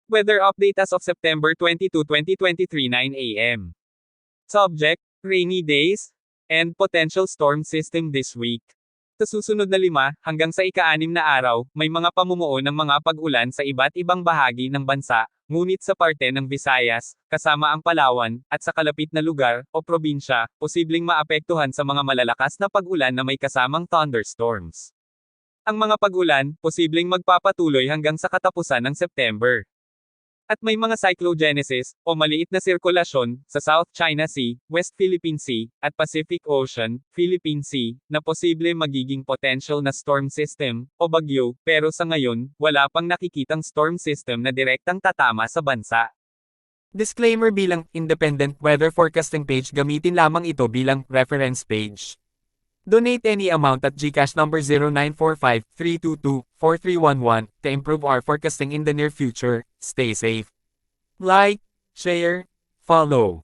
Weather update as of September 22, 2023 9 a.m. Subject, rainy days, and potential storm system this week. Sa susunod na 5 hanggang sa ika-6 na araw, may mga pamumuo ng mga pag-ulan sa iba't ibang bahagi ng bansa, ngunit sa parte ng Visayas, kasama ang Palawan, at sa kalapit na lugar, o probinsya, posibleng maapektuhan sa mga malalakas na pag-ulan na may kasamang thunderstorms. Ang mga pag-ulan, posibleng magpapatuloy hanggang sa katapusan ng September. At may mga cyclogenesis, o maliit na sirkulasyon, sa South China Sea, West Philippine Sea, at Pacific Ocean, Philippine Sea, na posible magiging potential na storm system, o bagyo, pero sa ngayon, wala pang nakikitang storm system na direktang tatama sa bansa. Disclaimer bilang independent weather forecasting page, gamitin lamang ito bilang reference page. Donate any amount at GCash number 0945-322-4311 to improve our forecasting in the near future. Stay safe. Like, share, follow.